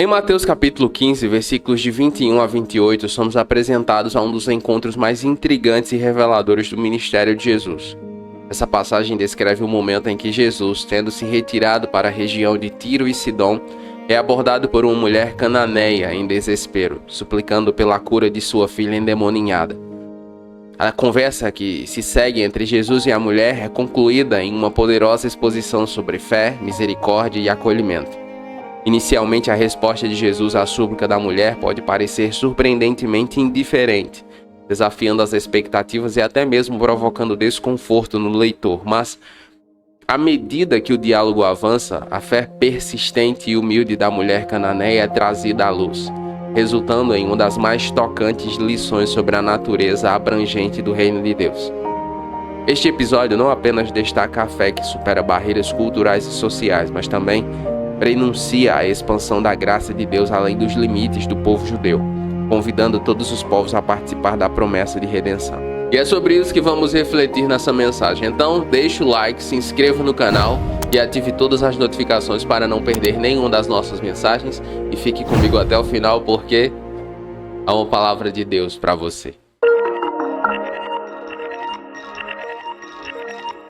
Em Mateus capítulo 15, versículos de 21 a 28, somos apresentados a um dos encontros mais intrigantes e reveladores do ministério de Jesus. Essa passagem descreve o momento em que Jesus, tendo se retirado para a região de Tiro e Sidom, é abordado por uma mulher cananeia em desespero, suplicando pela cura de sua filha endemoninhada. A conversa que se segue entre Jesus e a mulher é concluída em uma poderosa exposição sobre fé, misericórdia e acolhimento. Inicialmente, a resposta de Jesus à súplica da mulher pode parecer surpreendentemente indiferente, desafiando as expectativas e até mesmo provocando desconforto no leitor, mas à medida que o diálogo avança, a fé persistente e humilde da mulher cananeia é trazida à luz, resultando em uma das mais tocantes lições sobre a natureza abrangente do reino de Deus. Este episódio não apenas destaca a fé que supera barreiras culturais e sociais, mas também prenuncia a expansão da graça de Deus além dos limites do povo judeu, convidando todos os povos a participar da promessa de redenção. E é sobre isso que vamos refletir nessa mensagem. Então, deixe o like, se inscreva no canal e ative todas as notificações para não perder nenhuma das nossas mensagens. E fique comigo até o final, porque há uma palavra de Deus para você.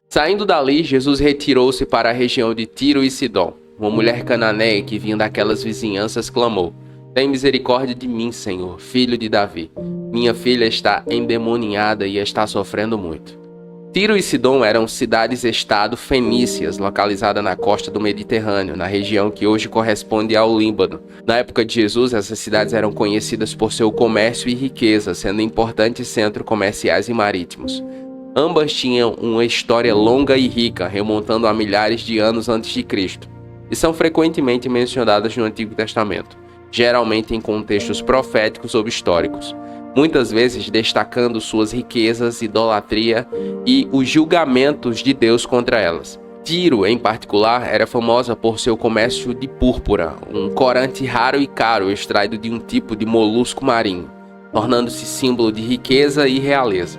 Saindo dali, Jesus retirou-se para a região de Tiro e Sidom. Uma mulher cananeia que vinha daquelas vizinhanças clamou: "Tem misericórdia de mim, Senhor, filho de Davi. Minha filha está endemoninhada e está sofrendo muito." Tiro e Sidom eram cidades-estado fenícias, localizadas na costa do Mediterrâneo, na região que hoje corresponde ao Líbano. Na época de Jesus, essas cidades eram conhecidas por seu comércio e riqueza, sendo importantes centros comerciais e marítimos. Ambas tinham uma história longa e rica, remontando a milhares de anos antes de Cristo, e são frequentemente mencionadas no Antigo Testamento, geralmente em contextos proféticos ou históricos, muitas vezes destacando suas riquezas, idolatria e os julgamentos de Deus contra elas. Tiro, em particular, era famosa por seu comércio de púrpura, um corante raro e caro extraído de um tipo de molusco marinho, tornando-se símbolo de riqueza e realeza.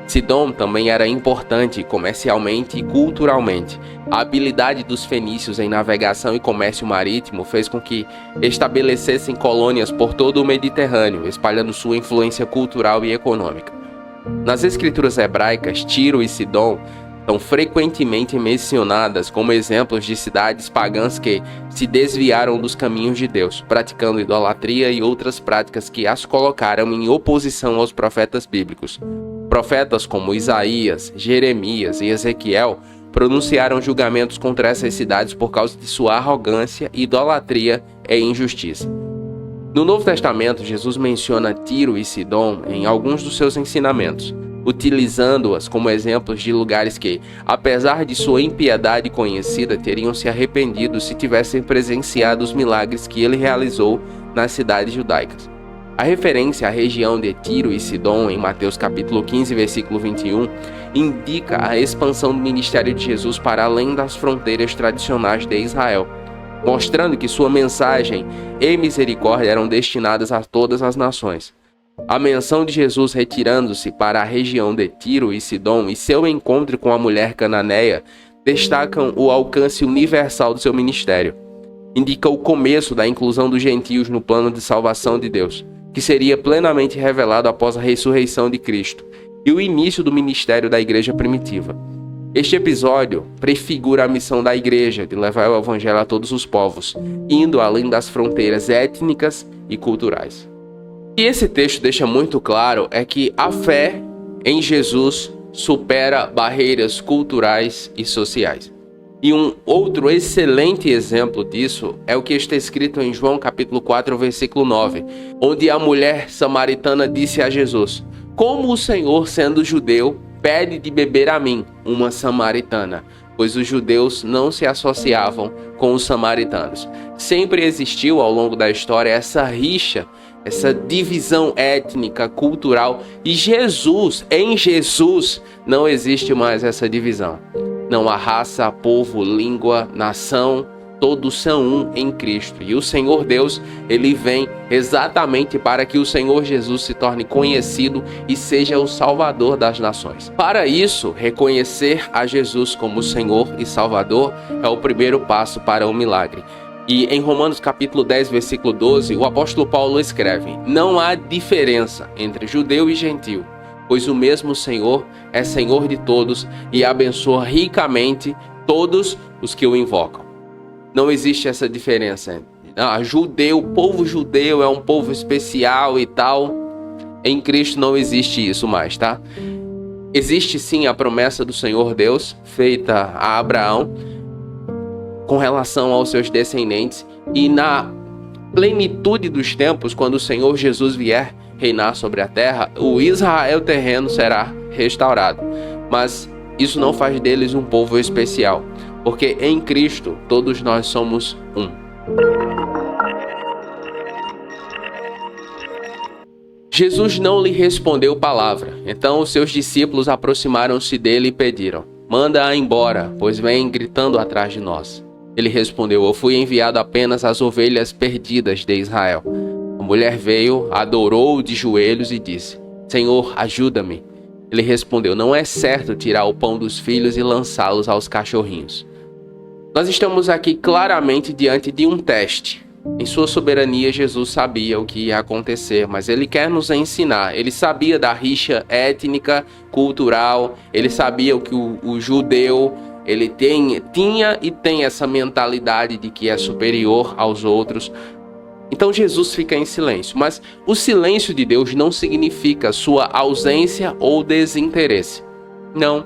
Sidom também era importante comercialmente e culturalmente. A habilidade dos fenícios em navegação e comércio marítimo fez com que estabelecessem colônias por todo o Mediterrâneo, espalhando sua influência cultural e econômica. Nas escrituras hebraicas, Tiro e Sidom são frequentemente mencionadas como exemplos de cidades pagãs que se desviaram dos caminhos de Deus, praticando idolatria e outras práticas que as colocaram em oposição aos profetas bíblicos. Profetas como Isaías, Jeremias e Ezequiel pronunciaram julgamentos contra essas cidades por causa de sua arrogância, idolatria e injustiça. No Novo Testamento, Jesus menciona Tiro e Sidom em alguns dos seus ensinamentos, utilizando-as como exemplos de lugares que, apesar de sua impiedade conhecida, teriam se arrependido se tivessem presenciado os milagres que ele realizou nas cidades judaicas. A referência à região de Tiro e Sidom, em Mateus capítulo 15, versículo 21, indica a expansão do ministério de Jesus para além das fronteiras tradicionais de Israel, mostrando que sua mensagem e misericórdia eram destinadas a todas as nações. A menção de Jesus retirando-se para a região de Tiro e Sidom e seu encontro com a mulher cananeia destacam o alcance universal do seu ministério. Indica o começo da inclusão dos gentios no plano de salvação de Deus, que seria plenamente revelado após a ressurreição de Cristo, e o início do ministério da igreja primitiva. Este episódio prefigura a missão da igreja de levar o evangelho a todos os povos, indo além das fronteiras étnicas e culturais. E esse texto deixa muito claro é que a fé em Jesus supera barreiras culturais e sociais. E um outro excelente exemplo disso é o que está escrito em João capítulo 4, versículo 9, onde a mulher samaritana disse a Jesus: "Como o Senhor, sendo judeu, pede de beber a mim, uma samaritana?" Pois os judeus não se associavam com os samaritanos. Sempre existiu ao longo da história essa rixa, essa divisão étnica, cultural, e em Jesus, não existe mais essa divisão. Não há raça, povo, língua, nação, todos são um em Cristo. E o Senhor Deus, ele vem exatamente para que o Senhor Jesus se torne conhecido e seja o Salvador das nações. Para isso, reconhecer a Jesus como Senhor e Salvador é o primeiro passo para o milagre. E em Romanos capítulo 10, versículo 12, o apóstolo Paulo escreve: não há diferença entre judeu e gentio, pois o mesmo Senhor é Senhor de todos e abençoa ricamente todos os que o invocam. Não existe essa diferença. O povo judeu é um povo especial e tal. Em Cristo não existe isso mais, tá? Existe sim a promessa do Senhor Deus feita a Abraão com relação aos seus descendentes, e na plenitude dos tempos, quando o Senhor Jesus vier reinar sobre a terra, o Israel terreno será restaurado. Mas isso não faz deles um povo especial, porque em Cristo todos nós somos um. Jesus não lhe respondeu palavra. Então os seus discípulos aproximaram-se dele e pediram: manda-a embora, pois vem gritando atrás de nós. Ele respondeu: eu fui enviado apenas às ovelhas perdidas de Israel. A mulher veio, adorou de joelhos e disse: Senhor, ajuda-me. Ele respondeu: não é certo tirar o pão dos filhos e lançá-los aos cachorrinhos. Nós estamos aqui claramente diante de um teste. Em sua soberania, Jesus sabia o que ia acontecer, mas ele quer nos ensinar. Ele sabia da rixa étnica, cultural, ele sabia que o judeu ele tinha e tem essa mentalidade de que é superior aos outros. Então Jesus fica em silêncio, mas o silêncio de Deus não significa sua ausência ou desinteresse. Não.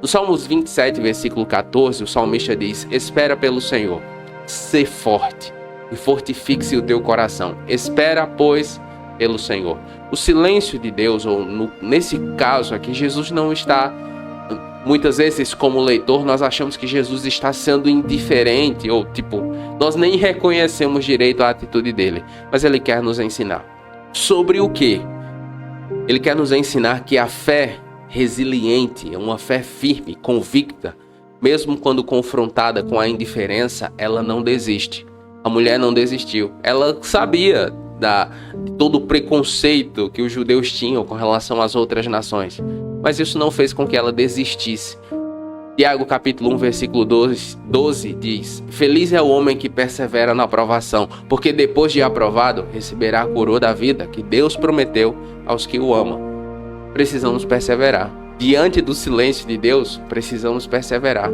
No Salmos 27, versículo 14, o salmista diz: espera pelo Senhor, sê forte e fortifique-se o teu coração. Espera, pois, pelo Senhor. O silêncio de Deus, ou nesse caso aqui, Jesus não está... Muitas vezes, como leitor, nós achamos que Jesus está sendo indiferente, ou nós nem reconhecemos direito a atitude dele. Mas ele quer nos ensinar. Sobre o quê? Ele quer nos ensinar que a fé resiliente, uma fé firme, convicta, mesmo quando confrontada com a indiferença, ela não desiste. A mulher não desistiu. Ela sabia de todo o preconceito que os judeus tinham com relação às outras nações. Mas isso não fez com que ela desistisse. Tiago capítulo 1, versículo 12 diz: feliz é o homem que persevera na aprovação, porque depois de aprovado, receberá a coroa da vida que Deus prometeu aos que o amam. Precisamos perseverar. Diante do silêncio de Deus, precisamos perseverar.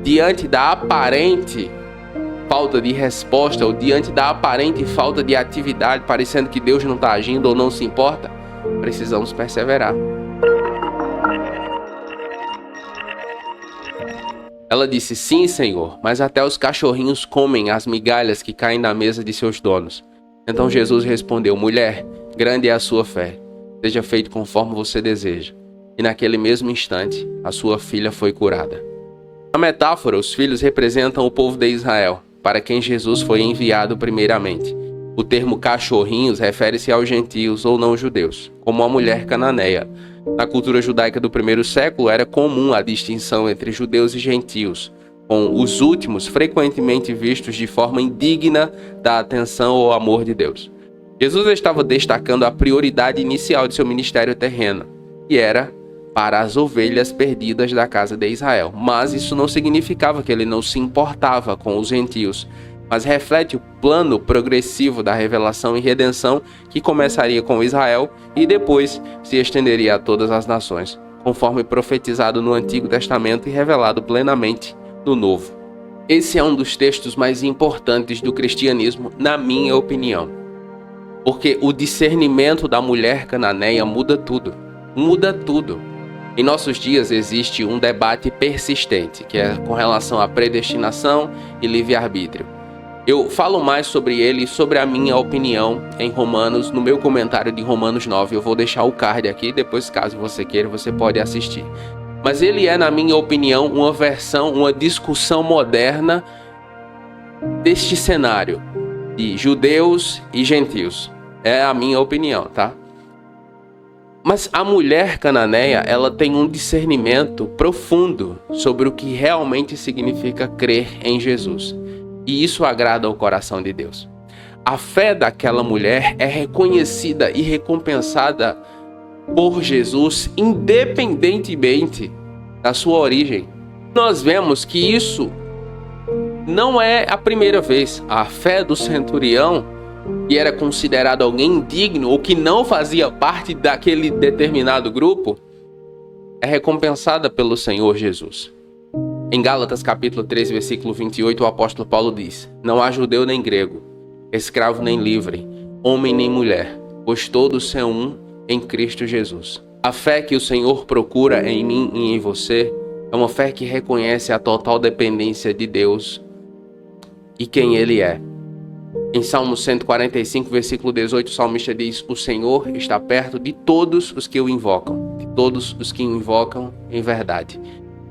Diante da aparente falta de resposta, ou diante da aparente falta de atividade, parecendo que Deus não está agindo ou não se importa, precisamos perseverar. Ela disse: sim, Senhor, mas até os cachorrinhos comem as migalhas que caem na mesa de seus donos. Então Jesus respondeu: mulher, grande é a sua fé, seja feito conforme você deseja. E naquele mesmo instante, a sua filha foi curada. Na metáfora, os filhos representam o povo de Israel, para quem Jesus foi enviado primeiramente. O termo cachorrinhos refere-se aos gentios ou não judeus, como a mulher cananeia. Na cultura judaica do primeiro século, era comum a distinção entre judeus e gentios, com os últimos frequentemente vistos de forma indigna da atenção ou amor de Deus. Jesus estava destacando a prioridade inicial de seu ministério terreno, que era para as ovelhas perdidas da casa de Israel. Mas isso não significava que ele não se importava com os gentios, mas reflete o plano progressivo da revelação e redenção que começaria com Israel e depois se estenderia a todas as nações, conforme profetizado no Antigo Testamento e revelado plenamente no Novo. Esse é um dos textos mais importantes do cristianismo, na minha opinião, porque o discernimento da mulher cananeia muda tudo. Muda tudo. Em nossos dias existe um debate persistente, que é com relação à predestinação e livre-arbítrio. Eu falo mais sobre ele e sobre a minha opinião em Romanos, no meu comentário de Romanos 9. Eu vou deixar o card aqui, depois caso você queira, você pode assistir. Mas ele é, na minha opinião, uma versão, uma discussão moderna deste cenário de judeus e gentios. É a minha opinião, tá? Mas a mulher cananeia, ela tem um discernimento profundo sobre o que realmente significa crer em Jesus. E isso agrada ao coração de Deus. A fé daquela mulher é reconhecida e recompensada por Jesus, independentemente da sua origem. Nós vemos que isso não é a primeira vez. A fé do centurião, que era considerado alguém indigno ou que não fazia parte daquele determinado grupo, é recompensada pelo Senhor Jesus. Em Gálatas capítulo 3, versículo 28, o apóstolo Paulo diz: não há judeu nem grego, escravo nem livre, homem nem mulher, pois todos são um em Cristo Jesus. A fé que o Senhor procura em mim e em você é uma fé que reconhece a total dependência de Deus e quem Ele é. Em Salmo 145, versículo 18, o salmista diz: o Senhor está perto de todos os que o invocam, de todos os que o invocam em verdade.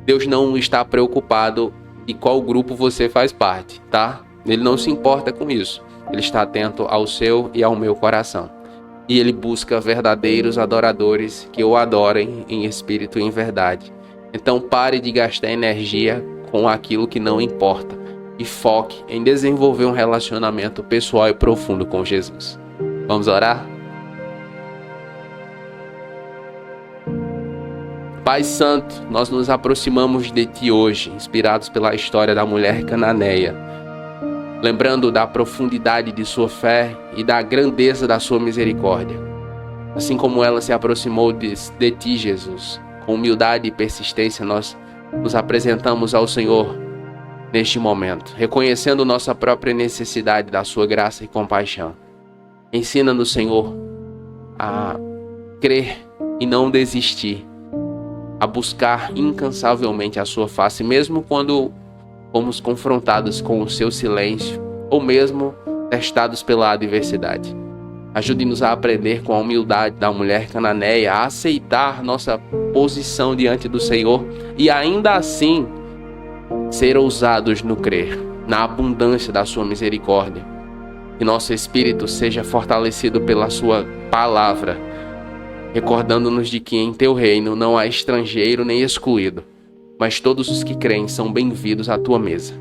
Deus não está preocupado de qual grupo você faz parte, tá? Ele não se importa com isso. Ele está atento ao seu e ao meu coração. E Ele busca verdadeiros adoradores que o adorem em espírito e em verdade. Então pare de gastar energia com aquilo que não importa e foque em desenvolver um relacionamento pessoal e profundo com Jesus. Vamos orar? Pai Santo, nós nos aproximamos de Ti hoje, inspirados pela história da mulher cananeia, lembrando da profundidade de sua fé e da grandeza da sua misericórdia. Assim como ela se aproximou de Ti, Jesus, com humildade e persistência, nós nos apresentamos ao Senhor neste momento, reconhecendo nossa própria necessidade da sua graça e compaixão. Ensina-nos, Senhor, a crer e não desistir, a buscar incansavelmente a sua face, mesmo quando fomos confrontados com o seu silêncio ou mesmo testados pela adversidade. Ajude-nos a aprender com a humildade da mulher cananeia, a aceitar nossa posição diante do Senhor e ainda assim ser ousados no crer, na abundância da sua misericórdia. Que nosso espírito seja fortalecido pela sua palavra, recordando-nos de que em Teu reino não há estrangeiro nem excluído, mas todos os que creem são bem-vindos à Tua mesa.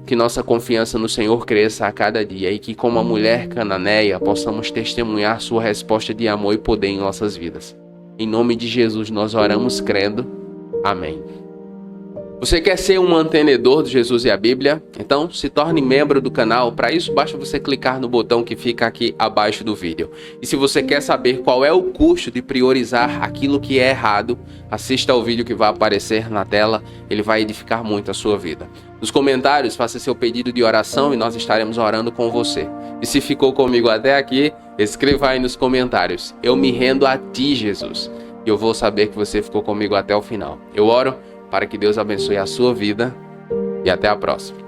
Que nossa confiança no Senhor cresça a cada dia e que, como a mulher cananeia, possamos testemunhar Sua resposta de amor e poder em nossas vidas. Em nome de Jesus nós oramos crendo. Amém. Você quer ser um mantenedor de Jesus e a Bíblia? Então se torne membro do canal. Para isso basta você clicar no botão que fica aqui abaixo do vídeo. E se você quer saber qual é o custo de priorizar aquilo que é errado, assista ao vídeo que vai aparecer na tela. Ele vai edificar muito a sua vida. Nos comentários faça seu pedido de oração e nós estaremos orando com você. E se ficou comigo até aqui, escreva aí nos comentários: eu me rendo a Ti, Jesus. E eu vou saber que você ficou comigo até o final. Eu oro para que Deus abençoe a sua vida e até a próxima.